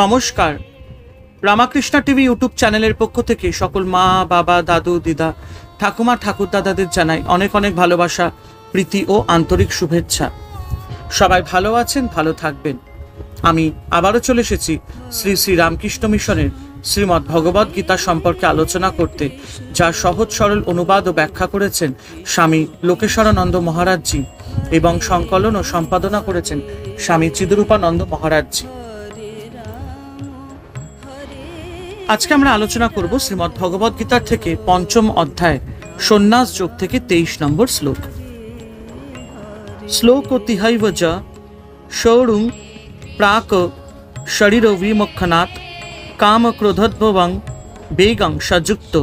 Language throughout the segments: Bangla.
নমস্কার, রামাকৃষ্ণ টিভি ইউটিউব চ্যানেলের পক্ষ থেকে সকল মা, বাবা, দাদু, দিদা, ঠাকুমা, ঠাকুরদাদাদের জানাই অনেক অনেক ভালোবাসা, প্রীতি ও আন্তরিক শুভেচ্ছা। সবাই ভালো আছেন, ভালো থাকবেন। আমি আবারও চলে এসেছি শ্রী শ্রী রামকৃষ্ণ মিশনের শ্রীমদ্ ভগবদ গীতা সম্পর্কে আলোচনা করতে, যার সহজ সরল অনুবাদ ও ব্যাখ্যা করেছেন স্বামী লোকেশ্বরানন্দ মহারাজজি এবং সংকলন ও সম্পাদনা করেছেন স্বামী চিদরূপানন্দ মহারাজজি। আজকে আমরা আলোচনা করব শ্রীমদ্ ভগবদ গীতার থেকে পঞ্চম অধ্যায় সন্ন্যাস যোগ থেকে 23 নম্বর শ্লোক। শ্লোক তিহাইব যা শৌরুং প্রাক শরীর বিমক্ষনাৎ কাম ক্রোধোদ্ভবং বেগং সযুক্ত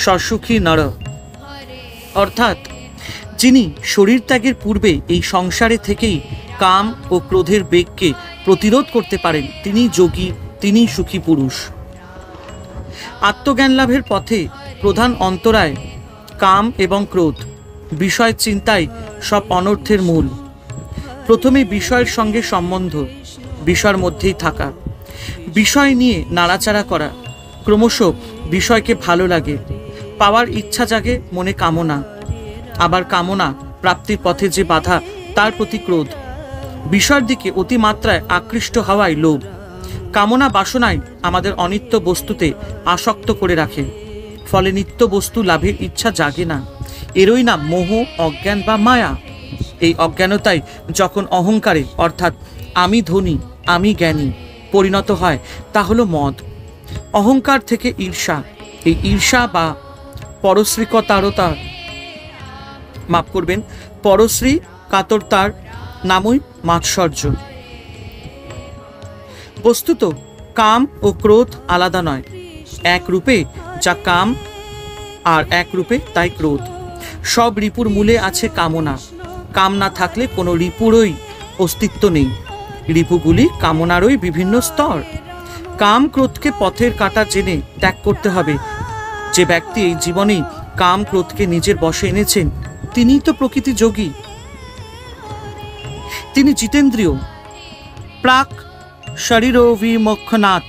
সসুখী নর। অর্থাৎ, যিনি শরীর ত্যাগের পূর্বে এই সংসারে থেকেই কাম ও ক্রোধের বেগকে প্রতিরোধ করতে পারেন, তিনি যোগী, তিনি সুখী পুরুষ। আত্মজ্ঞান লাভের পথে প্রধান অন্তরায় কাম এবং ক্রোধ। বিষয় চিন্তাই সব অনর্থের মূল। প্রথমে বিষয়ের সঙ্গে সম্বন্ধ, বিষয়ের মধ্যেই থাকা, বিষয় নিয়ে নাড়াচাড়া করা, ক্রমশ বিষয়কে ভালো লাগে, পাওয়ার ইচ্ছা জাগে মনে, কামনা, আবার কামনা প্রাপ্তির পথে যে বাধা, তার প্রতি ক্রোধ, বিষয়ের দিকে অতিমাত্রায় আকৃষ্ট হওয়ায় লোভ। কামনা বাসনায় আমাদের অনিত্য বস্তুতে আসক্ত করে রাখে, ফলে নিত্য বস্তু লাভের ইচ্ছা জাগে না। এরই নাম মোহ, অজ্ঞান বা মায়া। এই অজ্ঞানতাই যখন অহংকারে, অর্থাৎ আমি ধনী, আমি জ্ঞানী পরিণত হয়, তা হলো মদ। অহংকার থেকে ঈর্ষা, এই ঈর্ষা বা পরশ্রী কাতরতার নামই মাৎসর্য। বস্তুত কাম ও ক্রোধ আলাদা নয়, এক রূপে যা কাম আর এক রূপে তাই ক্রোধ। সব রিপুর মূলে আছে কামনা। কাম না থাকলে কোনো রিপুরই অস্তিত্ব নেই। রিপুগুলি কামনারই বিভিন্ন স্তর। কাম ক্রোধকে পথের কাঁটা জেনে ত্যাগ করতে হবে। যে ব্যক্তি এই জীবনেই কাম ক্রোধকে নিজের বশে এনেছেন, তিনিই তো প্রকৃতি যোগী। তিনি জিতেন্দ্রিয়, প্রাক শরীর বিমক্ষনাৎ,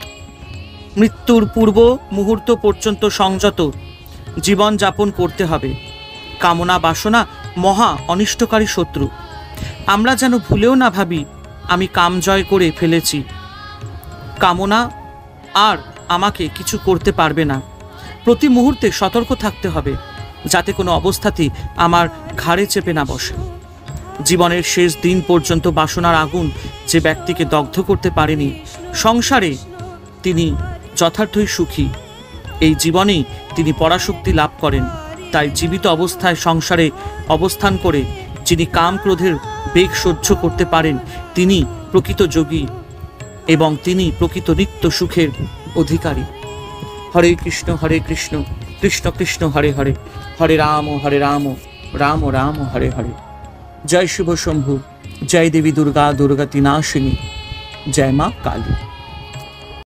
মৃত্যুর পূর্ব মুহূর্ত পর্যন্ত সংযত জীবন যাপন করতে হবে। কামনা বাসনা মহা অনিষ্টকারী শত্রু। আমরা যেন ভুলেও না ভাবি আমি কাম জয় করে ফেলেছি, কামনা আর আমাকে কিছু করতে পারবে না। প্রতি মুহূর্তে সতর্ক থাকতে হবে, যাতে কোনো অবস্থাতেই আমার ঘাড়ে চেপে না বসে। জীবনের শেষ দিন পর্যন্ত বাসনার আগুন যে ব্যক্তিকে দগ্ধ করতে পারেনি, সংসারে তিনি যথার্থই সুখী। এই জীবনেই তিনি পরাশক্তি লাভ করেন। তাই জীবিত অবস্থায় সংসারে অবস্থান করে যিনি কাম ক্রোধের বেগ সহ্য করতে পারেন, তিনি প্রকৃত যোগী এবং তিনি প্রকৃত নিত্য সুখের অধিকারী। হরে কৃষ্ণ কৃষ্ণ কৃষ্ণ হরে হরে, হরে রাম রাম রাম হরে হরে। জয় শিব শম্ভু, জয় দেবী দুর্গা দুর্গতি নাশিনী, জয় মা কালী।